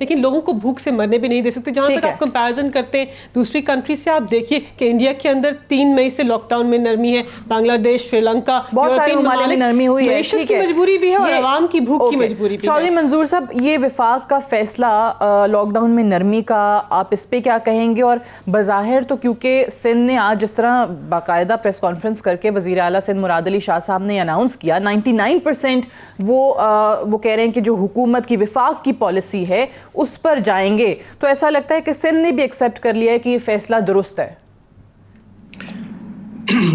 لیکن لوگوں کو بھوک سے مرنے بھی نہیں دے سکتے. جہاں تک آپ کمپیرزن کرتے ہیں دوسری کنٹری سے, آپ دیکھیے کہ انڈیا کے اندر 3 مئی سے لاک ڈاؤن میں نرمی ہے, بنگلہ دیش, سری لنکا, بہت سارے ممالک میں نرمی ہوئی ہے. معیشت کی مجبوری بھی ہے اور عوام کی بھوک کی مجبوری بھی ہے. چودھری منظور صاحب, یہ وفاق کا فیصلہ لاک ڈاؤن میں نرمی کا, آپ اس پہ کیا کہیں گے؟ اور بظاہر تو کیونکہ سندھ نے آج جس طرح باقاعدہ پریس کانفرنس کر کے وزیر اعلیٰ سندھ مراد علی شاہ صاحب نے اناؤنس کیا 99% وہ کہہ رہے ہیں کہ جو حکومت کی وفاق کی پالیسی ہے اس پر جائیں گے, تو ایسا لگتا ہے کہ سندھ نے بھی ایکسیپٹ کر لیا ہے کہ یہ فیصلہ درست ہے.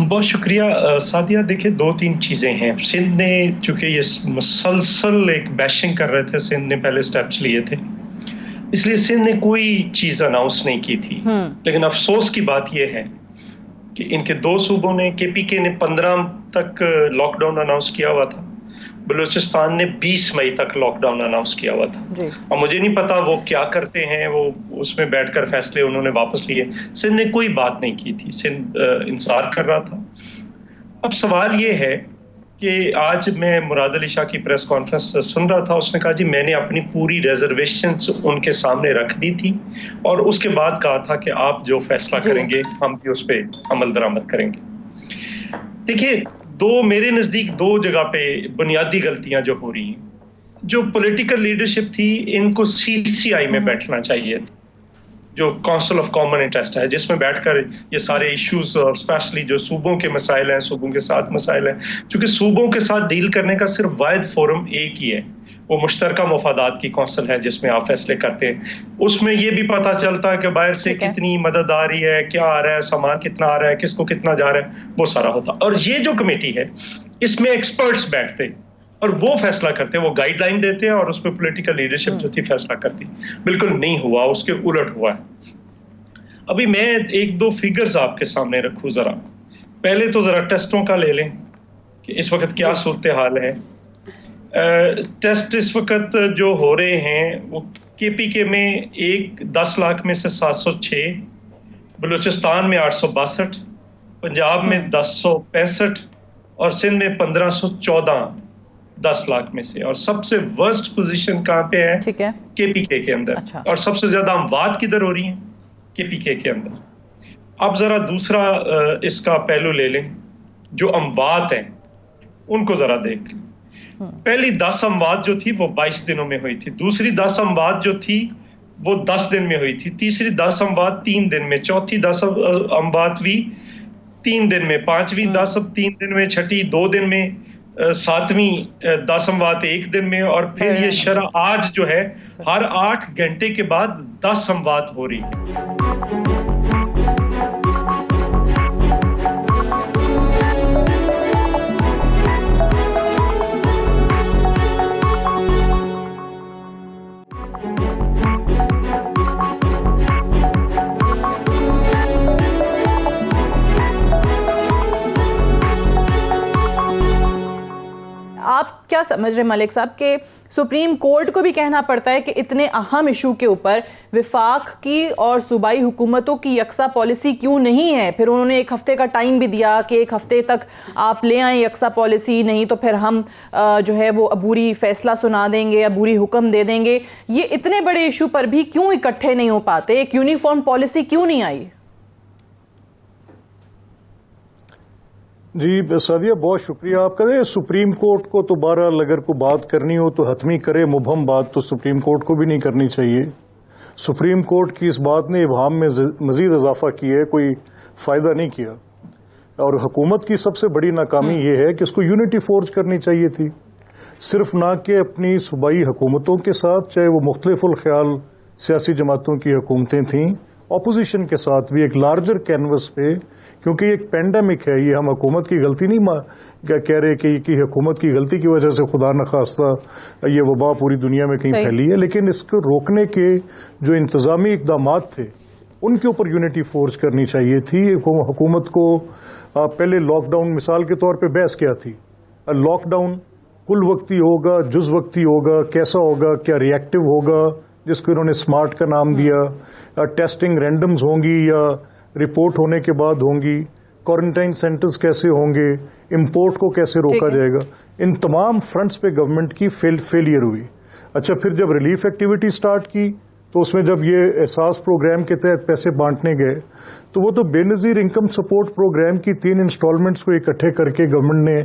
بہت شکریہ سعدیہ. دیکھیں 2-3 چیزیں ہیں. سندھ نے چونکہ یہ مسلسل ایک بیشنگ کر رہے تھے, سندھ نے پہلے سٹیپس لیے تھے, اس لیے سندھ نے کوئی چیز اناؤنس نہیں کی تھی. لیکن افسوس کی بات یہ ہے کہ ان کے 2 صوبوں نے, KPK نے 15 تک لاک ڈاؤن اناؤنس کیا ہوا تھا, بلوچستان نے 20 مئی تک لاک ڈاؤن اناؤنس کیا ہوا تھا. اور مجھے نہیں پتا وہ کیا کرتے ہیں, وہ اس میں بیٹھ کر فیصلے انہوں نے واپس لیے. سندھ نے کوئی بات نہیں کی تھی, سندھ انتظار کر رہا تھا. اب سوال یہ ہے کہ آج میں مراد علی شاہ کی پریس کانفرنس سن رہا تھا, اس نے کہا جی میں نے اپنی پوری ریزرویشنز ان کے سامنے رکھ دی تھی اور اس کے بعد کہا تھا کہ آپ جو فیصلہ کریں گے ہم بھی اس پہ عمل درآمد کریں گے. دیکھیے میرے نزدیک 2 جگہ پہ بنیادی غلطیاں جو ہو رہی ہیں. جو پولیٹیکل لیڈرشپ تھی ان کو CCI میں بیٹھنا چاہیے, جو کونسل آف کامن انٹرسٹ ہے, جس میں بیٹھ کر یہ سارے ایشوز اور اسپیشلی جو صوبوں کے مسائل ہیں, صوبوں کے ساتھ مسائل ہیں, چونکہ صوبوں کے ساتھ ڈیل کرنے کا صرف واحد فورم ایک ہی ہے, وہ مشترکہ مفادات کی کونسل ہے جس میں آپ فیصلے کرتے ہیں. اس میں یہ بھی پتہ چلتا ہے کہ باہر سے کتنی مدد آ رہی ہے, کیا آ رہا ہے, سامان کتنا آ رہا ہے, کس کو کتنا جا رہا ہے, وہ سارا ہوتا. اور یہ جو کمیٹی ہے اس میں ایکسپرٹس بیٹھتے اور وہ فیصلہ کرتے, وہ گائیڈ لائن دیتے ہیں اور اس پہ پولیٹیکل لیڈرشپ جو تھی فیصلہ کرتی. بالکل نہیں ہوا, اس کے الٹ ہوا ہے. ابھی میں 1-2 فگرز آپ کے سامنے رکھوں ذرا. پہلے تو ذرا ٹیسٹوں کا لے لیں کہ اس وقت کیا صورتحال ہے. ٹیسٹ اس وقت جو ہو رہے ہیں وہ KPK میں 10 لاکھ میں سے 706, بلوچستان میں 862, پنجاب میں 1065 اور سندھ میں 1514 10 لاکھ میں سے. اور سب سے ورسٹ پوزیشن کہاں پہ ہے؟ KPK کے اندر. اور سب سے زیادہ اموات کدھر ہو رہی ہیں؟ KPK کے اندر. اب ذرا دوسرا اس کا پہلو لے لیں, جو اموات ہیں ان کو ذرا دیکھ. پہلی 10 اموات جو تھی وہ 22 دنوں میں ہوئی تھی, دوسری 10 اموات جو تھی وہ 10 دن میں ہوئی تھی, تیسری 10 اموات 3 دن میں, چوتھی 10 اموات بھی 3 دن میں, پانچویں 10 3 دن میں, چھٹی 2 دن میں, 7ویں 10 اموات 1 دن میں, اور پھر یہ شرح آج جو ہے ہر 8 گھنٹے کے بعد 10 اموات ہو رہی ہے. آپ کیا سمجھ رہے ملک صاحب کہ سپریم کورٹ کو بھی کہنا پڑتا ہے کہ اتنے اہم ایشو کے اوپر وفاق کی اور صوبائی حکومتوں کی یکساں پالیسی کیوں نہیں ہے؟ پھر انہوں نے 1 ہفتے کا ٹائم بھی دیا کہ 1 ہفتے تک آپ لے آئیں یکساں پالیسی, نہیں تو پھر ہم جو ہے وہ عبوری فیصلہ سنا دیں گے, عبوری حکم دے دیں گے. یہ اتنے بڑے ایشو پر بھی کیوں اکٹھے نہیں ہو پاتے؟ ایک یونیفارم پالیسی کیوں نہیں آئی؟ جی سعدیہ بہت شکریہ آپ کا. سپریم کورٹ کو تو بہرحال اگر کوئی بات کرنی ہو تو حتمی کرے, مبہم بات تو سپریم کورٹ کو بھی نہیں کرنی چاہیے. سپریم کورٹ کی اس بات نے ابہام میں مزید اضافہ کیا ہے, کوئی فائدہ نہیں کیا. اور حکومت کی سب سے بڑی ناکامی یہ ہے کہ اس کو یونٹی فورج کرنی چاہیے تھی, صرف نہ کہ اپنی صوبائی حکومتوں کے ساتھ, چاہے وہ مختلف الخیال سیاسی جماعتوں کی حکومتیں تھیں, اپوزیشن کے ساتھ بھی ایک لارجر کینوس پہ, کیونکہ یہ ایک پینڈیمک ہے. یہ ہم حکومت کی غلطی نہیں کہہ رہے کہ حکومت کی غلطی کی وجہ سے خدا نخواستہ یہ وبا پوری دنیا میں کہیں پھیلی ہے, لیکن اس کو روکنے کے جو انتظامی اقدامات تھے ان کے اوپر یونٹی فورج کرنی چاہیے تھی. حکومت کو پہلے لاک ڈاؤن مثال کے طور پہ بحث کیا تھی, لاک ڈاؤن کل وقتی ہوگا, جز وقتی ہوگا, کیسا ہوگا, کیا ری ایکٹیو ہوگا, جس کو انہوں نے اسمارٹ کا نام دیا, ٹیسٹنگ رینڈمز ہوں گی یا رپورٹ ہونے کے بعد ہوں گی, کوارنٹائن سینٹرز کیسے ہوں گے, امپورٹ کو کیسے روکا جائے گا. ان تمام فرنٹس پہ گورنمنٹ کی فیلئر ہوئی. اچھا پھر جب ریلیف ایکٹیویٹی سٹارٹ کی تو اس میں جب یہ احساس پروگرام کے تحت پیسے بانٹنے گئے تو وہ تو بے نظیر انکم سپورٹ پروگرام کی 3 انسٹالمنٹس کو اکٹھے کر کے گورنمنٹ نے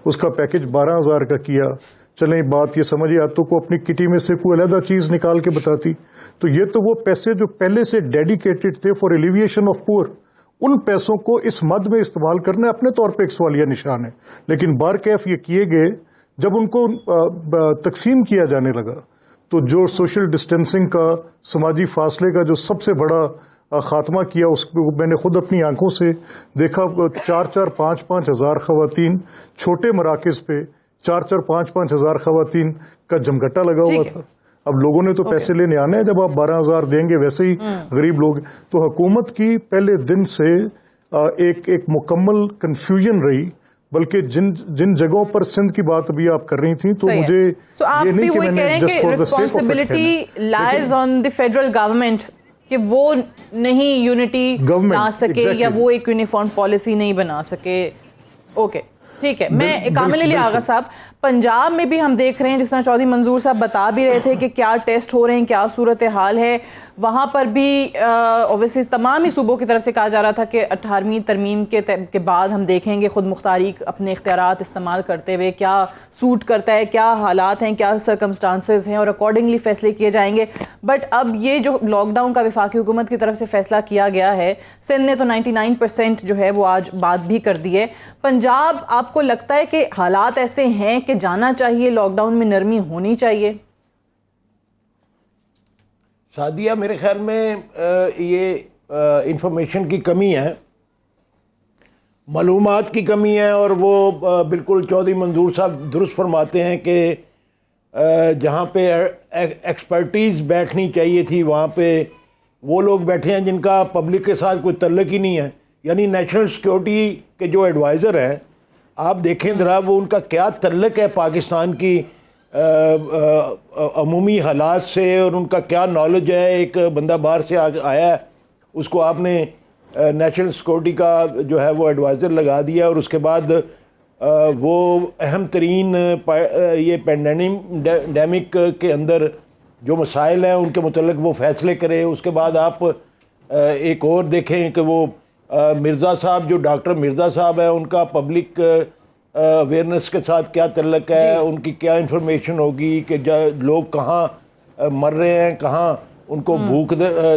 اس کا پیکج 12,000 کا کیا. چلیں بات یہ سمجھیے آپ تو کو اپنی کٹی میں سے کوئی علیحدہ چیز نکال کے بتاتی. تو یہ تو وہ پیسے جو پہلے سے ڈیڈیکیٹڈ تھے فار ایلیویشن آف پور، ان پیسوں کو اس مد میں استعمال کرنا اپنے طور پہ ایک سوالیہ نشان ہے. لیکن بارکیف یہ کیے گئے جب ان کو تقسیم کیا جانے لگا تو جو سوشل ڈسٹینسنگ کا، سماجی فاصلے کا جو سب سے بڑا خاتمہ کیا، اس کو میں نے خود اپنی آنکھوں سے دیکھا. 4-4 5-5 ہزار خواتین چھوٹے مراکز پہ 4-4 5-5 ہزار خواتین کا جمگٹا لگا ہوا تھا. اب لوگوں نے تو پیسے لینے آنے ہیں، جب آپ 12,000 دیں گے ویسے ہی غریب لوگ. تو حکومت کی پہلے دن سے ایک مکمل کنفیوژن رہی، بلکہ جن جگہوں پر سندھ کی بات ابھی آپ کر رہی تھیں تو مجھے یہ نہیں کہ میں نے just for the sake of responsibility لائز on the federal government کہ وہ نہیں یونٹی لا سکے یا وہ ایک یونیفارم پالیسی نہیں بنا سکے. اوکے ٹھیک ہے. میں کامل علی آغا صاحب، پنجاب میں بھی ہم دیکھ رہے ہیں جس طرح چودھری منظور صاحب بتا بھی رہے تھے کہ کیا ٹیسٹ ہو رہے ہیں، کیا صورتحال ہے وہاں پر بھی. اوبیسلی تمام ہی صوبوں کی طرف سے کہا جا رہا تھا کہ 18ویں ترمیم کے بعد ہم دیکھیں گے خود مختاری اپنے اختیارات استعمال کرتے ہوئے کیا سوٹ کرتا ہے، کیا حالات ہیں، کیا سرکمسٹانسز ہیں، اور اکارڈنگلی فیصلے کیے جائیں گے. بٹ اب یہ جو لاک ڈاؤن کا وفاقی حکومت کی طرف سے فیصلہ کیا گیا ہے، سندھ نے تو 99% جو ہے وہ آج بات بھی کر دی ہے. پنجاب آپ کو لگتا ہے کہ حالات ایسے ہیں کہ جانا چاہیے، لاک ڈاؤن میں نرمی ہونی چاہیے؟ سعدیہ میرے خیال میں یہ انفارمیشن کی کمی ہے، معلومات کی کمی ہے، اور وہ بالکل چودھری منظور صاحب درست فرماتے ہیں کہ جہاں پہ ایکسپرٹیز بیٹھنی چاہیے تھی وہاں پہ وہ لوگ بیٹھے ہیں جن کا پبلک کے ساتھ کوئی تعلق ہی نہیں ہے. یعنی نیشنل سیکیورٹی کے جو ایڈوائزر ہیں، آپ دیکھیں ذرا وہ ان کا کیا تعلق ہے پاکستان کی عمومی حالات سے، اور ان کا کیا نالج ہے. ایک بندہ باہر سے آیا ہے، اس کو آپ نے نیشنل سیکورٹی کا جو ہے وہ ایڈوائزر لگا دیا، اور اس کے بعد وہ اہم ترین یہ پینڈیمک کے اندر جو مسائل ہیں ان کے متعلق وہ فیصلے کرے. اس کے بعد آپ ایک اور دیکھیں کہ وہ مرزا صاحب، جو ڈاکٹر مرزا صاحب ہیں، ان کا پبلک اویئرنیس کے ساتھ کیا تعلق ہے، ان کی کیا انفارمیشن ہوگی کہ لوگ کہاں مر رہے ہیں، کہاں ان کو بھوک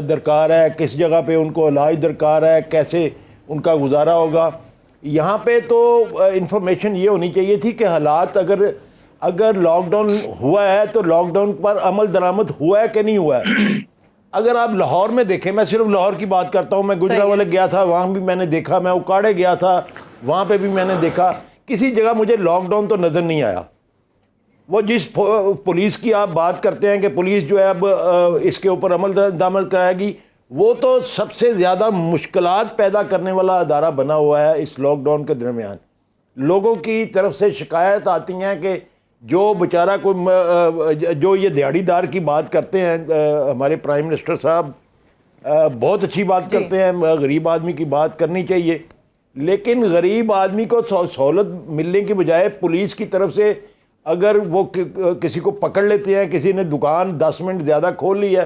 درکار ہے، کس جگہ پہ ان کو علاج درکار ہے، کیسے ان کا گزارا ہوگا. یہاں پہ تو انفارمیشن یہ ہونی چاہیے تھی کہ حالات اگر لاک ڈاؤن ہوا ہے تو لاک ڈاؤن پر عمل درآمد ہوا ہے کہ نہیں ہوا ہے. اگر آپ لاہور میں دیکھیں، میں صرف لاہور کی بات کرتا ہوں، میں گجرانوالے گیا تھا، وہاں بھی میں نے دیکھا، میں اکاڑے گیا تھا، وہاں پہ بھی میں نے دیکھا، کسی جگہ مجھے لاک ڈاؤن تو نظر نہیں آیا. وہ جس پولیس کی آپ بات کرتے ہیں کہ پولیس جو ہے اب اس کے اوپر عمل درآمد کرائے گی، وہ تو سب سے زیادہ مشکلات پیدا کرنے والا ادارہ بنا ہوا ہے اس لاک ڈاؤن کے درمیان. لوگوں کی طرف سے شکایت آتی ہیں کہ جو بیچارہ کوئی جو یہ دیہڑی دار کی بات کرتے ہیں، ہمارے پرائم منسٹر صاحب بہت اچھی بات کرتے ہیں، غریب آدمی کی بات کرنی چاہیے، لیکن غریب آدمی کو سہولت ملنے کی بجائے پولیس کی طرف سے اگر وہ کسی کو پکڑ لیتے ہیں، کسی نے دکان 10 منٹ زیادہ کھول لی ہے،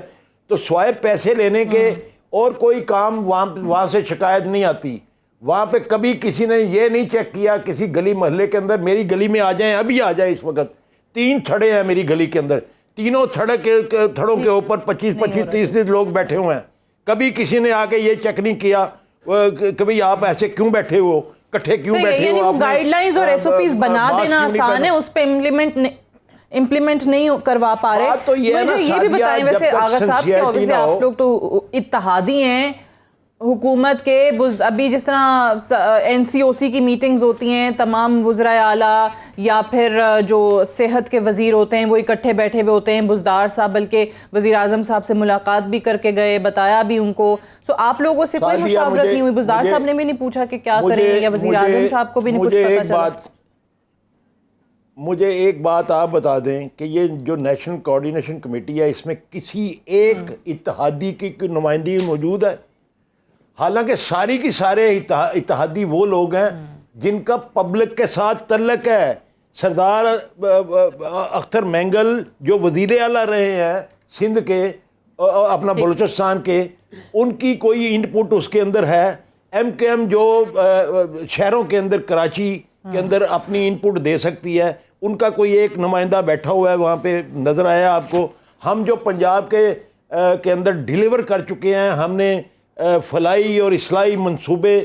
تو سوائے پیسے لینے کے اور کوئی کام وہاں سے شکایت نہیں آتی. وہاں پہ کبھی کسی نے یہ نہیں چیک کیا کسی گلی محلے کے اندر، میری گلی میں آ جائیں، ابھی آ جائیں، اس وقت 3 تھڑے ہیں میری گلی کے اندر، تینوں تھڑوں کے اوپر 25-30 لوگ بیٹھے ہوئے ہیں. کبھی کسی نے آ کے یہ چیک نہیں کیا کبھی آپ ایسے کیوں بیٹھے ہو، کٹھے کیوں بیٹھے ہو. وہ گائیڈ لائنز اور ایس او پیز بنا دینا آسان ہے، اس پہ امپلیمنٹ نہیں کروا پا رہے. مجھے یہ بھی بتائیں ویسے آغا صاحب کہ obviously آپ لوگ تو اتحادی ہیں حکومت کے، ابھی جس طرح این سی او سی کی میٹنگز ہوتی ہیں، تمام وزرائے اعلیٰ یا پھر جو صحت کے وزیر ہوتے ہیں وہ اکٹھے بیٹھے ہوئے ہوتے ہیں، بزدار صاحب بلکہ وزیر اعظم صاحب سے ملاقات بھی کر کے گئے، بتایا بھی ان کو. سو آپ لوگوں سے کوئی مشاورت نہیں ہوئی؟ بزدار صاحب نے بھی نہیں پوچھا کہ کیا کریں، یا وزیر اعظم صاحب کو بھی نہیں کچھ پتا چلا؟ مجھے ایک بات آپ بتا دیں کہ یہ جو نیشنل کوارڈینیشن کمیٹی ہے، اس میں کسی ایک اتحادی کی نمائندگی موجود ہے؟ حالانکہ ساری کی سارے اتحادی وہ لوگ ہیں جن کا پبلک کے ساتھ تعلق ہے، سردار اختر مینگل جو وزیر اعلیٰ رہے ہیں سندھ کے اپنا بلوچستان کے، ان کی کوئی ان پٹ اس کے اندر ہے؟ ایم کے ایم جو شہروں کے اندر کراچی کے اندر اپنی ان پٹ دے سکتی ہے، ان کا کوئی ایک نمائندہ بیٹھا ہوا ہے وہاں پہ نظر آیا آپ کو؟ ہم جو پنجاب کے اندر ڈیلیور کر چکے ہیں، ہم نے فلاحی اور اصلاحی منصوبے،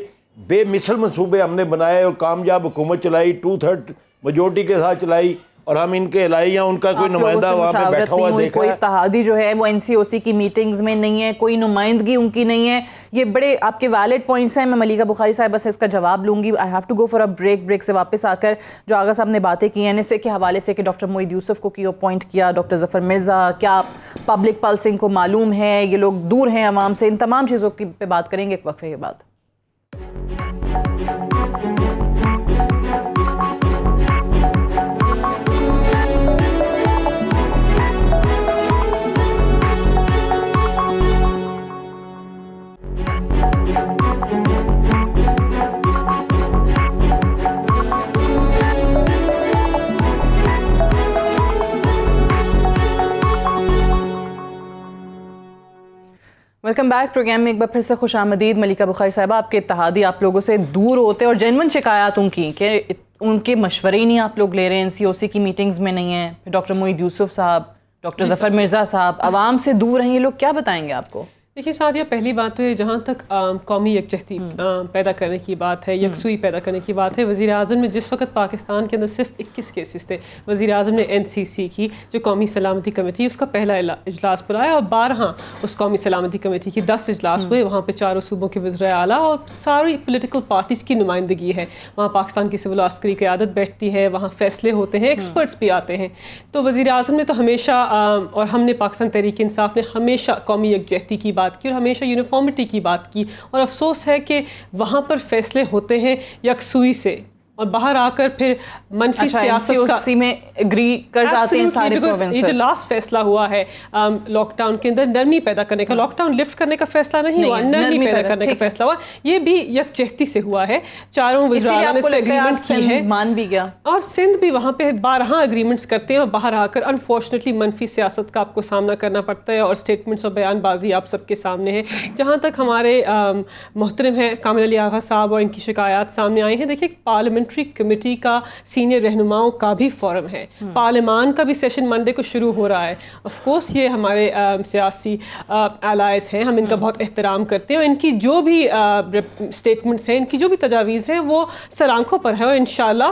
بے مثل منصوبے ہم نے بنائے اور کامیاب حکومت چلائی، 2/3 میجورٹی کے ساتھ چلائی، اور ہم ان کے اعلائیہ ان کا کوئی نمائندہ وہاں پہ بیٹھا ہوا دیکھا کوئی ہے؟ اتحادی جو ہے وہ NCOC کی میٹنگز میں نہیں ہے، کوئی نمائندگی ان کی نہیں ہے. یہ بڑے آپ کے ویلڈ پوائنٹس ہیں. میں ملیکہ بخاری صاحبہ سے اس کا جواب لوں گی. I have to go for a break سے واپس آ کر جو آغا صاحب نے باتیں کی ہیں NSA کے حوالے سے کہ ڈاکٹر معید یوسف کو کیوں اپوائنٹ کیا، ڈاکٹر ظفر مرزا، کیا پبلک پلسنگ کو معلوم ہے، یہ لوگ دور ہیں عوام سے، ان تمام چیزوں پہ بات کریں گے ایک وقفے کے بعد. Welcome back. پروگرام میں ایک بار پھر سے خوش آمدید. ملیکہ بخاری صاحبہ، آپ کے اتحادی آپ لوگوں سے دور ہوتے اور جینوئن شکایات ان کی کہ ان کے مشورے ہی نہیں آپ لوگ لے رہے ہیں، NCOC کی میٹنگز میں نہیں ہیں. ڈاکٹر معید یوسف صاحب، ڈاکٹر ظفر مرزا صاحب عوام سے دور ہیں. یہ لوگ کیا بتائیں گے آپ کو؟ دیکھیے سعدیہ، پہلی بات تو ہے جہاں تک قومی یکجہتی پیدا کرنے کی بات ہے، یکسوئی پیدا کرنے کی بات ہے، وزیر اعظم نے جس وقت پاکستان کے اندر صرف 21 کیسز تھے، وزیر اعظم نے NCC کی جو قومی سلامتی کمیٹی اس کا پہلا اجلاس بلایا، اور 12 اس قومی سلامتی کمیٹی کی 10 اجلاس ہوئے. وہاں پہ 4 صوبوں کے وزرائے اعلیٰ اور ساری پولیٹیکل پارٹیز کی نمائندگی ہے. وہاں پاکستان کی سول عسکری قیادت بیٹھتی ہے، وہاں فیصلے ہوتے ہیں، ایکسپرٹس بھی آتے ہیں. تو وزیر اعظم نے تو ہمیشہ اور ہم نے پاکستان تحریک انصاف نے ہمیشہ قومی یکجہتی کی بات کی اور ہمیشہ یونیفارمٹی کی بات کی. اور افسوس ہے کہ وہاں پر فیصلے ہوتے ہیں یکسوئی سے، اور باہر آ کر پھر منفی سیاست کا NCOC میں اگری کر جاتے ہیں سارے پروونسز. یہ جو لاسٹ فیصلہ ہوا ہے لاک ڈاؤن کے اندر نرمی پیدا کرنے کا، لاک ڈاؤن لفٹ کرنے کا فیصلہ نہیں ہوا، نرمی پیدا کرنے کا فیصلہ ہوا. یہ بھی یکجہتی سے ہوا ہے. چاروں وزراء نے اس پہ اگریمنٹ کی ہے، مان بھی گیا، اور سندھ بھی وہاں پہ 12 اگریمنٹس کرتے ہیں، اور باہر آ کر انفارچونیٹلی منفی سیاست کا آپ کو سامنا کرنا پڑتا ہے، اور اسٹیٹمنٹس اور بیان بازی آپ سب کے سامنے ہے. جہاں تک ہمارے محترم ہیں کامل علی آغا صاحب اور ان کی شکایات سامنے آئی ہیں، دیکھیے پارلیمنٹری کمیٹی کا سینئر رہنماؤں کا بھی فورم ہے، پارلیمان کا بھی سیشن منڈے کو شروع ہو رہا ہے. آف کورس یہ ہمارے سیاسی الائز ہیں، ہم ان کا بہت احترام کرتے ہیں، اور ان کی جو بھی اسٹیٹمنٹس ہیں، ان کی جو بھی تجاویز ہیں وہ سر آنکھوں پر ہے. اور انشاءاللہ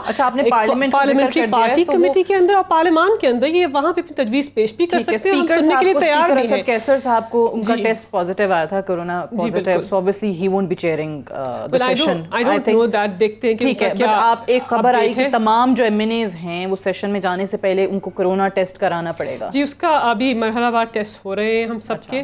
پارلیمنٹری پارٹی کمیٹی کے اندر اور پارلیمان کے اندر یہ وہاں پہ اپنی تجویز پیش بھی کر سکتے ہیں، ہم سننے کے لیے تیار بھی ہیں. کیسر صاحب کو ان کا ٹیسٹ پازیٹیو آیا تھا، corona positive, so obviously he won't be chairing the session. I don't know that. دیکھتے ہیں ٹھیک ہے. بٹ آپ ایک خبر آئی کہ تمام جو MNAs ہیں وہ سیشن میں جانے سے پہلے ان کو کورونا ٹیسٹ کرانا پڑے گا. جی، اس کا ابھی مرحلہ وار ٹیسٹ ہو رہے ہیں ہم سب کے.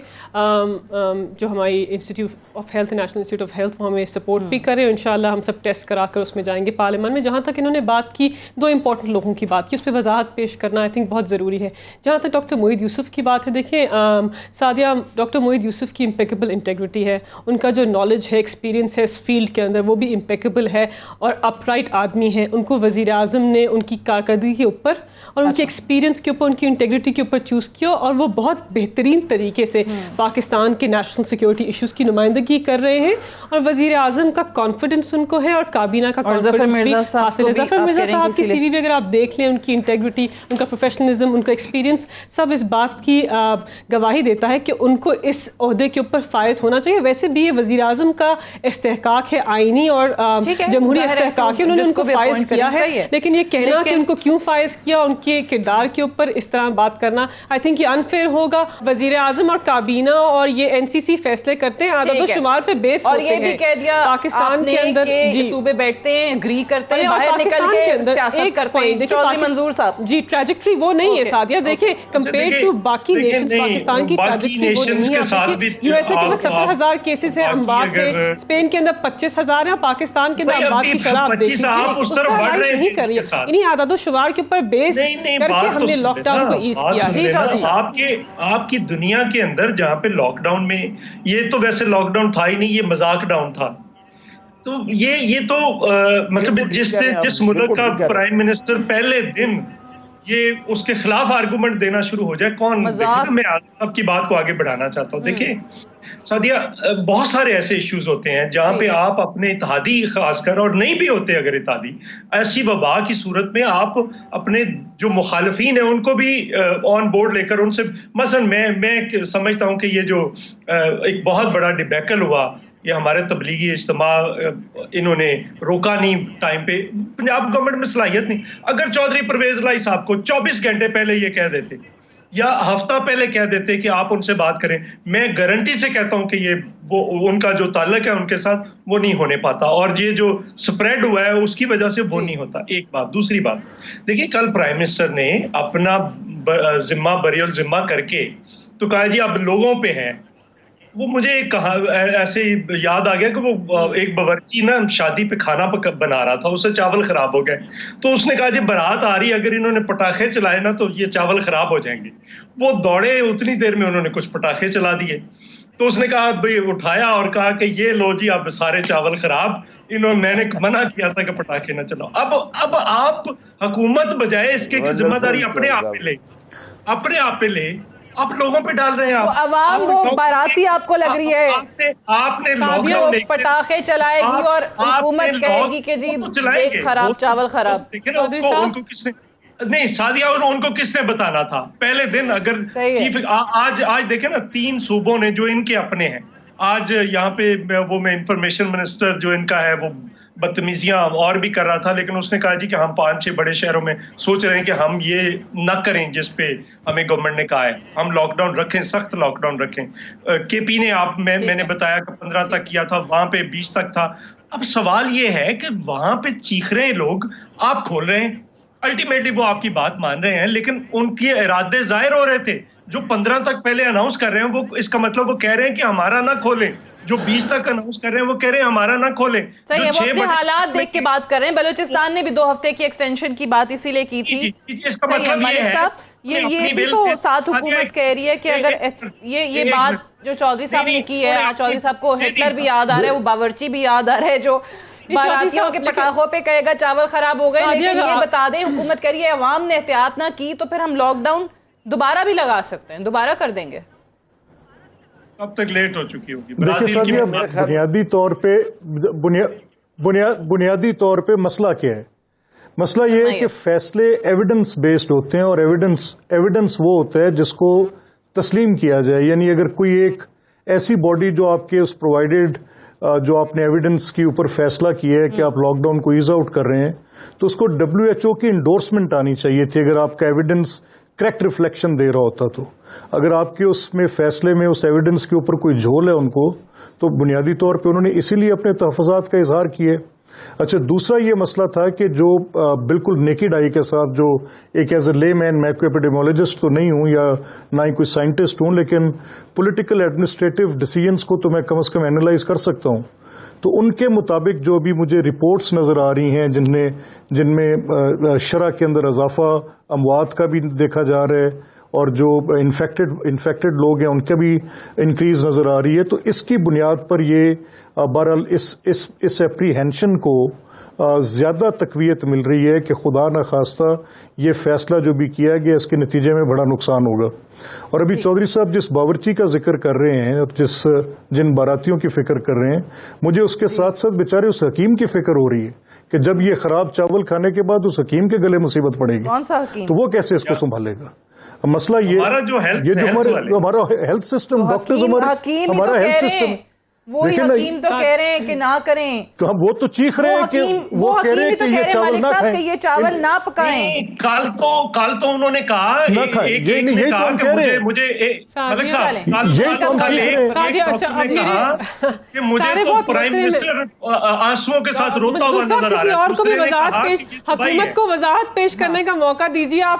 جو ہماری institute of health, national institute of health, وہ ہمیں سپورٹ بھی کرے، انشاءاللہ ہم سب ٹیسٹ کرا کر اس میں جائیں گے پارلیمان میں. جہاں تک انہوں نے بات کی 2 امپورٹنٹ لوگوں کی بات کی، اس پہ وضاحت پیش کرنا آئی تھنک بہت ضروری ہے. جہاں تک ڈاکٹر معید یوسف کی بات ہے، دیکھیں سعدیہ، ڈاکٹر معید یوسف کی امپیکیبل انٹیگریٹی ہے، ان کا جو نالج ہے، ایکسپیرینس ہے اس فیلڈ کے اندر وہ بھی امپیکیبل ہے، اور اپ رائٹ آدمی ہے. ان کو وزیر اعظم نے ان کی کارکردگی کے اوپر اور ان کے ایکسپیرینس کے اوپر، ان کی انٹیگریٹی کے اوپر چوز کیا، اور وہ بہت بہترین طریقے سے پاکستان کے نیشنل سیکیورٹی ایشوز کی نمائندگی کر رہے ہیں، اور وزیر اعظم کا کانفیڈنس ان کو ہے، اور کابینہ کا کانفیڈنس بھی حاصل ہے. ظفر مرزا صاحب کی CV بھی اگر آپ دیکھ لیں، ان کی انٹیگریٹی، ان کا پروفیشنلزم، ان کا ایکسپیرینس سب اس بات کی گواہی دیتا ہے کہ ان کو اس عہدے کے اوپر فائز ہونا چاہیے. ویسے بھی یہ وزیر اعظم کا استحقاق ہے، آئینی اور جمہوری استحقاق ہے، انہوں نے ان کو فائز کیا ہے. لیکن یہ کہنا کہ ان کو کیوں فائز کیا، ان کے کردار کے اوپر اس طرح بات کرنا آئی تھنک یہ انفیئر ہوگا. وزیر اعظم اور کابینہ اور یہ NCC فیصلے کرتے ہیں عدد و شمار پہ بیس ہوتے ہیں. اور یہ بھی کہہ دیا پاکستان کے اندر صوبے بیٹھتے ہیں، اگری کرتے ہیں، باہر نکل کے سیاست کرتے ہیں. چودھری منظور صاحب جی، ٹریجیکٹری وہ نہیں ہے سعدیہ. دیکھیں کمپیئر ٹو باقی نیشنز، پاکستان کی ٹریجیکٹری وہ نہیں ہے. USA کے اندر 17,000 کیسز ہیں اموات کے، اسپین کے اندر 25,000 ہیں، پاکستان کے اندر اموات کی شرح آپ دیکھیں اس کا رائز نہیں کر رہی ہے. انہیں عدد و شمار کے اوپر بیس کر کے ہم نے لاک ڈاؤن کو ایز کیا. آپ کی دنیا کے اندر جہاں پہ لاک ڈاؤن میں، یہ تو ویسے لاک ڈاؤن تھا ہی نہیں، یہ مذاق ڈاؤن تھا. تو یہ تو مطلب جس ملک کا پرائم منسٹر پہلے دن یہ اس کے خلاف آرگومنٹ دینا شروع ہو جائے، کون؟ میں آپ کی بات کو آگے بڑھانا چاہتا ہوں. دیکھیں سعدیہ، بہت سارے ایسے ایشوز ہوتے ہیں جہاں پہ آپ اپنے اتحادی خاص کر، اور نہیں بھی ہوتے اگر اتحادی، ایسی وبا کی صورت میں آپ اپنے جو مخالفین ہیں ان کو بھی آن بورڈ لے کر ان سے، مثلا میں سمجھتا ہوں کہ یہ جو ایک بہت بڑا ڈیبیکل ہوا، یہ ہمارے تبلیغی اجتماع انہوں نے روکا نہیں ٹائم پہ، پنجاب گورنمنٹ میں صلاحیت نہیں. اگر چودھری پرویز الہی صاحب کو 24 گھنٹے پہلے یہ کہہ دیتے یا ہفتہ پہلے کہہ دیتے کہ آپ ان سے بات کریں، میں گارنٹی سے کہتا ہوں کہ یہ وہ ان کا جو تعلق ہے ان کے ساتھ وہ نہیں ہونے پاتا، اور یہ جو سپریڈ ہوا ہے اس کی وجہ سے وہ نہیں ہوتا. ایک بات. دوسری بات دیکھیے، کل پرائم منسٹر نے اپنا ذمہ بری الذمہ کر کے تو کہا جی اب لوگوں پہ ہے. وہ مجھے کہا ایسے یاد آ گیا کہ وہ ایک باورچی نا شادی پہ کھانا بنا رہا تھا، اس سے چاول خراب ہو گئے، تو اس نے کہا جی بارات آ رہی ہے، اگر انہوں نے پٹاخے چلائے نا تو یہ چاول خراب ہو جائیں گے. وہ دوڑے، اتنی دیر میں انہوں نے کچھ پٹاخے چلا دیے. تو اس نے کہا بھائی، اٹھایا اور کہا کہ یہ لو جی اب سارے چاول خراب، میں نے منع کیا تھا کہ پٹاخے نہ چلاؤ. اب آپ حکومت بجائے اس کے ذمہ داری اپنے آپ پہ لے، آپ لوگوں پہ ڈال رہے ہیں. آپ عوام وہ باراتی آپ کو لگ رہی ہے، آپ نے پٹاخے چلائے گی اور حکومت کہے گی کہ جی ایک خراب چاول خراب. ان کو کس نے نہیں سعدیہ، ان کو کس نے بتانا تھا پہلے دن؟ اگر آج دیکھیں نا 3 صوبوں نے جو ان کے اپنے ہیں، آج یہاں پہ وہ میں انفارمیشن منسٹر جو ان کا ہے وہ بدتمیزیاں اور بھی کر رہا تھا، لیکن اس نے کہا جی کہ ہم 5-6 بڑے شہروں میں سوچ رہے ہیں کہ ہم یہ نہ کریں جس پہ ہمیں گورنمنٹ نے کہا ہے، ہم لاک ڈاؤن رکھیں، سخت لاک ڈاؤن رکھیں. کے پی نے میں نے بتایا کہ 15 تک کیا تھا، وہاں پہ 20 تک تھا. اب سوال یہ ہے کہ وہاں پہ چیخ رہے ہیں لوگ، آپ کھول رہے ہیں، الٹیمیٹلی وہ آپ کی بات مان رہے ہیں، لیکن ان کے ارادے ظاہر ہو رہے تھے. جو 15 تک پہلے اناؤنس کر رہے ہیں وہ اس کا مطلب وہ کہہ رہے ہیں کہ ہمارا نہ کھولیں. جو 20 تک اناؤنس کر رہے ہیں وہ کہہ رہے ہیں ہمارا نہ کھولیں. صحیح ہے، وہ اپنے حالات دیکھ کے بات کر رہے ہیں. بلوچستان نے بھی 2 ہفتے کی ایکسٹینشن کی بات اسی لیے کی تھی. اس کا مطلب ملک صاحب یہ بھی تو ساتھ حکومت کہہ رہی ہے کہ اگر یہ بات جو چودھری صاحب نے کی ہے، چودھری صاحب کو ہٹلر بھی یاد آ رہا ہے، وہ باورچی بھی یاد آ رہا ہے جو باراتیوں کے پٹاخوں پہ کہے گا چاول خراب ہو گئے. لیکن یہ بتا دیں، حکومت کہہ رہی ہے عوام نے احتیاط نہ کی تو پھر ہم لاک ڈاؤن دوبارہ بھی لگا سکتے ہیں، دوبارہ کر دیں گے. اب تک لیٹ ہو چکی ہوگی. دیکھیں سعدیہ، بنیادی طور پہ مسئلہ کیا ہے؟ مسئلہ یہ ہے کہ فیصلے ایویڈنس بیسڈ ہوتے ہیں، اور ایویڈنس وہ ہوتا ہے جس کو تسلیم کیا جائے. یعنی اگر کوئی ایک ایسی باڈی جو آپ کے اس پرووائڈیڈ جو آپ نے ایویڈنس کے اوپر فیصلہ کیا ہے کہ آپ لاک ڈاؤن کو ایز آؤٹ کر رہے ہیں، تو اس کو WHO کی انڈورسمنٹ آنی چاہیے تھی اگر آپ کا ایویڈنس کریکٹ ریفلیکشن دے رہا ہوتا. تو اگر آپ کے اس میں فیصلے میں اس ایویڈنس کے اوپر کوئی جھول ہے ان کو، تو بنیادی طور پہ انہوں نے اسی لیے اپنے تحفظات کا اظہار کیے. اچھا، دوسرا یہ مسئلہ تھا کہ جو بالکل نیکڈ آئی کے ساتھ، جو ایک ایز اے لے مین، میں کوئی ایپیڈیمولوجسٹ تو نہیں ہوں یا نہ ہی کوئی سائنٹسٹ ہوں، لیکن پولیٹیکل ایڈمنسٹریٹو ڈیسیجنس کو تو میں کم از کم اینالائز کر سکتا ہوں. تو ان کے مطابق جو بھی مجھے رپورٹس نظر آ رہی ہیں جن میں شرح کے اندر اضافہ، اموات کا بھی دیکھا جا رہا ہے، اور جو انفیکٹڈ لوگ ہیں ان کا بھی انکریز نظر آ رہی ہے. تو اس کی بنیاد پر یہ بہرحال اس اپریہینشن کو زیادہ تقویت مل رہی ہے کہ خدا نخواستہ یہ فیصلہ جو بھی کیا گیا اس کے نتیجے میں بڑا نقصان ہوگا. اور ابھی چودھری صاحب جس باورچی کا ذکر کر رہے ہیں اور جن باراتیوں کی فکر کر رہے ہیں، مجھے اس کے ساتھ ساتھ بیچارے اس حکیم کی فکر ہو رہی ہے کہ جب یہ خراب چاول کھانے کے بعد اس حکیم کے گلے مصیبت پڑے گی، کون سا حکیم؟ تو وہ کیسے اس کو سنبھالے گا؟ مسئلہ یہ جو ہمارا ہیلتھ سسٹم، ڈاکٹرز، ہمارا ہیلتھ سسٹم، وہی حکیم تو کہہ رہے ہیں کہ نہ کریں. وہ تو چیخ رہے ہیں کہ وہ کہہ رہے ہیں کہ یہ چاول نہ کھائیں، یہ چاول نہ پکائیں. کل تو انہوں نے کہا یہی تو ہم کہہ رہے ہیں. مجھے یہی تو ہم کہ مجھے تو پرائم منسٹر آنسوؤں کے ساتھ روتا ہوا نظر آ رہا ہے. کسی اور کو بھی وضاحت پیش، حکومت کو وضاحت پیش کرنے کا موقع دیجیے. آپ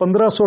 1500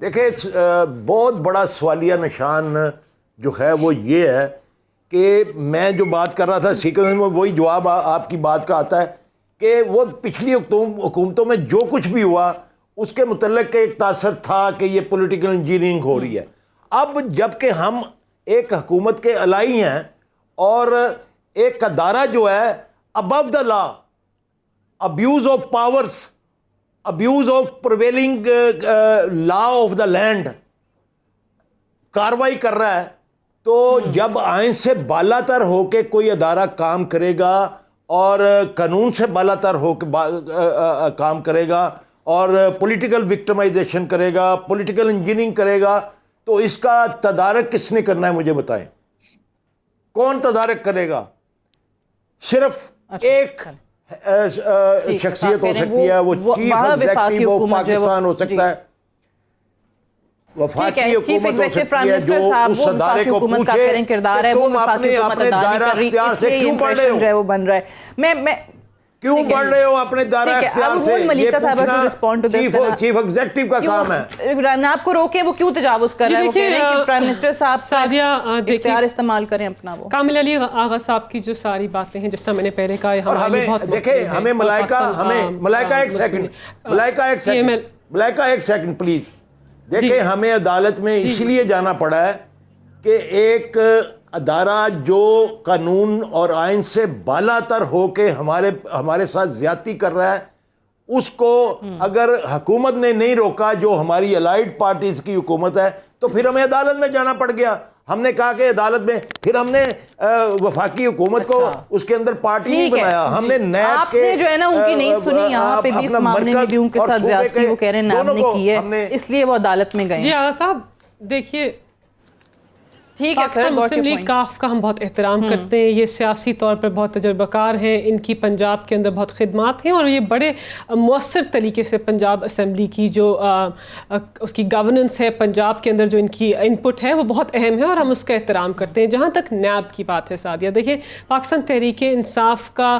دیکھیں بہت بڑا سوالیہ نشان جو ہے وہ یہ ہے کہ میں جو بات کر رہا تھا سیکوینس میں وہی جواب آپ کی بات کا آتا ہے کہ وہ پچھلی حکومتوں میں جو کچھ بھی ہوا اس کے متعلق ایک تاثر تھا کہ یہ پولیٹیکل انجینئرنگ ہو رہی ہے. اب جب کہ ہم ایک حکومت کے الائی ہیں اور ایک ادارہ جو ہے above the law, abuse of powers, abuse of prevailing law of the land کاروائی کر رہا ہے، تو جب آئین سے بالا تر ہو کے کوئی ادارہ کام کرے گا اور قانون سے بالا تر ہو کے کام کرے گا اور پولیٹیکل وکٹمائزیشن کرے گا، پولیٹیکل انجینئرنگ کرے گا، تو اس کا تدارک کس نے کرنا ہے مجھے بتائیں. کون تدارک کرے گا؟ صرف ایک شخصیت ہو سکتی ہے، وہ چیف ایگزیکٹو آف پاکستان ہو سکتا ہے، وفاقی حکومت ہو سکتی ہے جو اس ادارے کو پوچھے کہ تم اپنے دائرہ اختیار سے کیوں بڑھ رہے ہو، کیوں بڑھ رہے ہو اپنے دائرہ اختیار سے. یہ پوچھنا چیف ایگزیکٹو کا کام ہے. آپ کو روکے وہ کیوں تجاوز کر رہے ہیں؟ وہ کہہ رہے ہیں کہ پرائم منسٹر صاحب اختیار استعمال کریں اپنا. وہ کامل علی آغا صاحب کی جو ساری باتیں ہیں جس طرح میں نے پہلے کہا، اور ہمیں دیکھیں ہمیں ملائکہ ایک سیکنڈ پلیز دیکھیں، ہمیں عدالت میں اس لیے جانا پڑا ہے کہ ایک ادارہ جو قانون اور آئین سے بالا تر ہو کے ہمارے ساتھ زیادتی کر رہا ہے، اس کو اگر حکومت نے نہیں روکا جو ہماری الائیڈ پارٹیز کی حکومت ہے، تو پھر ہمیں عدالت میں جانا پڑ گیا. ہم نے کہا کہ عدالت میں، پھر ہم نے وفاقی حکومت کو اس کے اندر پارٹی نہیں بنایا، ہم نے نیب کے جو ہے نا ان کی نہیں سنی، یہاں پہ بھی اس معاملے میں بھی ان کے ساتھ زیادتی وہ کہہ رہے ہیں نیب نے کی ہے، اس لیے وہ عدالت میں گئے. جی آغا صاحب دیکھیے، پاکستان مسلم لیگ کاف کا ہم بہت احترام کرتے ہیں، یہ سیاسی طور پر بہت تجربہ کار ہیں، ان کی پنجاب کے اندر بہت خدمات ہیں، اور یہ بڑے مؤثر طریقے سے پنجاب اسمبلی کی جو اس کی گورننس ہے، پنجاب کے اندر جو ان کی انپٹ ہے وہ بہت اہم ہے اور ہم اس کا احترام کرتے ہیں. جہاں تک نیب کی بات ہے سعدیہ، دیکھیں پاکستان تحریک انصاف کا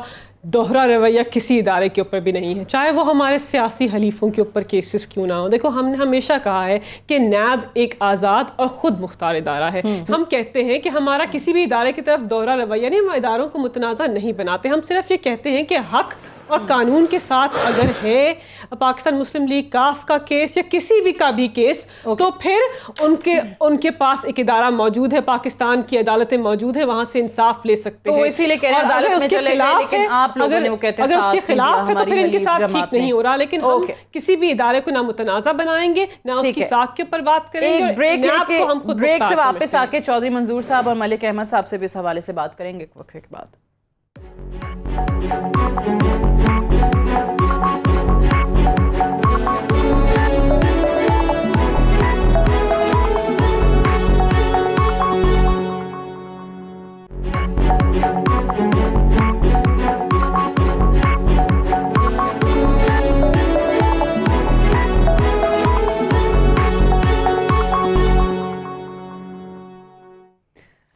دوہرا رویہ کسی ادارے کے اوپر بھی نہیں ہے، چاہے وہ ہمارے سیاسی حلیفوں کے اوپر کیسز کیوں نہ ہوں. دیکھو ہم نے ہمیشہ کہا ہے کہ نیب ایک آزاد اور خود مختار ادارہ ہے. ہم کہتے ہیں کہ ہمارا کسی بھی ادارے کی طرف دوہرا رویہ نہیں، ہم اداروں کو متنازع نہیں بناتے، ہم صرف یہ کہتے ہیں کہ حق اور قانون کے ساتھ اگر ہے پاکستان مسلم لیگ کاف کا کیس یا کسی بھی کا بھی کیس، تو پھر ان کے پاس ایک ادارہ موجود ہے، پاکستان کی عدالتیں موجود ہیں، وہاں سے انصاف لے سکتے ہیں. تو اسی لیے کہہ رہے ہیں عدالت میں چلے گئے، لیکن آپ لوگوں نے وہ کہتے ہیں اگر اس کے خلاف ہے تو پھر ان کے ساتھ ٹھیک نہیں ہو رہا. لیکن ہم کسی بھی ادارے کو نہ متنازع بنائیں گے، نہ اس کی ساکھ کے اوپر بات کریں گے. بریک سے واپس آ کے چودھری منظور صاحب اور ملک احمد صاحب سے بھی اس حوالے سے بات کریں گے وقفے کے بعد.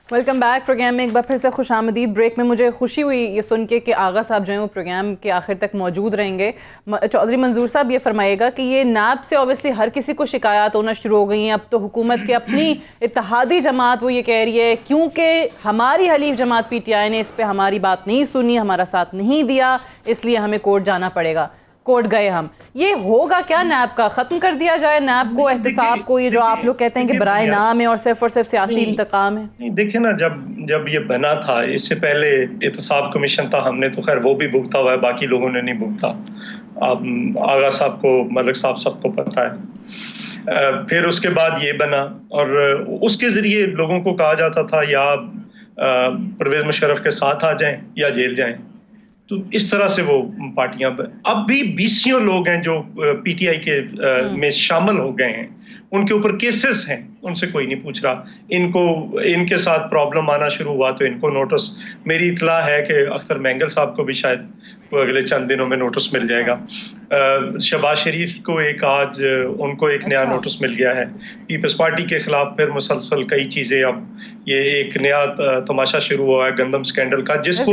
Welcome back. پروگرام میں ایک بار پھر سے خوش آمدید. بریک میں مجھے خوشی ہوئی یہ سن کے کہ آغا صاحب جو ہیں وہ پروگرام کے آخر تک موجود رہیں گے. چودھری منظور صاحب یہ فرمائے گا کہ یہ نیب سے اوبیسلی ہر کسی کو شکایات ہونا شروع ہو گئی ہیں. اب تو حکومت کی اپنی اتحادی جماعت وہ یہ کہہ رہی ہے کیونکہ ہماری حلیف جماعت پی ٹی آئی نے اس پہ ہماری بات نہیں سنی، ہمارا ساتھ نہیں دیا، اس لیے ہمیں کورٹ جانا پڑے گا. کورٹ گئے ہم. یہ ہوگا کیا؟ نیب کا ختم کر دیا جائے، نیب کو، احتساب کو، یہ جو آپ لوگ کہتے ہیں کہ برائے نام ہے اور صرف سیاسی انتقام ہے؟ دیکھیں نا، جب یہ بنا تھا، اس سے پہلے احتساب کمیشن تھا، ہم نے تو خیر وہ بھی بھگتا ہوا ہے، باقی لوگوں نے نہیں بھگتا. آغا صاحب کو، ملک صاحب سب کو پتہ ہے. پھر اس کے بعد یہ بنا اور اس کے ذریعے لوگوں کو کہا جاتا تھا یا پرویز مشرف کے ساتھ آ جائیں یا جیل جائیں. تو اس طرح سے وہ پارٹیاں، اب بھی 20 لوگ ہیں جو پی ٹی آئی کے میں شامل ہو گئے ہیں، ان کے اوپر کیسز ہیں، ان سے کوئی نہیں پوچھ رہا. ان کے ساتھ پرابلم آنا شروع ہوا تو ان کو نوٹس، میری اطلاع ہے کہ اختر مینگل صاحب کو بھی شاید اگلے چند دنوں میں نوٹس مل جائے گا. شہباز شریف کو آج ان کو ایک نیا نوٹس مل گیا ہے. پیپلز پارٹی کے خلاف پھر مسلسل کئی چیزیں، اب یہ ایک نیا تماشا شروع ہوا ہے گندم سکینڈل کا، جس کو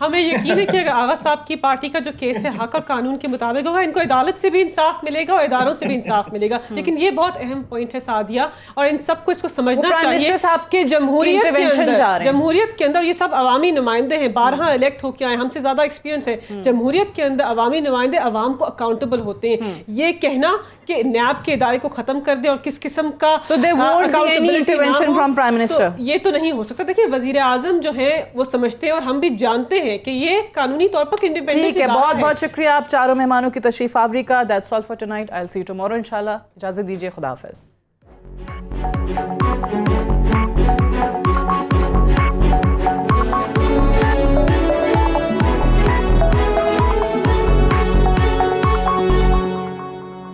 ہمیں یقین ہے کہ اگر آغا صاحب کی پارٹی کا جو کیس ہے حق اور قانون کے مطابق ہوگا، ان کو عدالت سے بھی انصاف ملے گا اور اداروں سے بھی انصاف ملے گا. لیکن یہ بہت اہم پوائنٹ ہے سعدیہ، اور ان سب کو اس کو سمجھنا چاہیے کہ جمہوریت کے اندر یہ سب عوامی نمائندے ہیں، 12 الیکٹ ہو کے آئے، ہم سے زیادہ ایکسپیرینس ہے. جمہوریت کے اندر عوامی نمائندے عوام کو اکاؤنٹیبل ہوتے ہیں. یہ کہنا کہ نیب کے ادارے کو ختم کر دے اور کس قسم کا یہ تو نہیں ہو سکتا. دیکھیے وزیر اعظم جو ہے وہ سمجھتے ہیں اور ہم بھی جانتے ہیں کہ یہ قانونی طور پر انڈیپینڈنٹ. ٹھیک ہے، بہت بہت شکریہ آپ چاروں مہمانوں کی تشریف آوری کا. That's all for tonight. I'll see you tomorrow انشاءاللہ. اجازت دیجیے، خدا حافظ.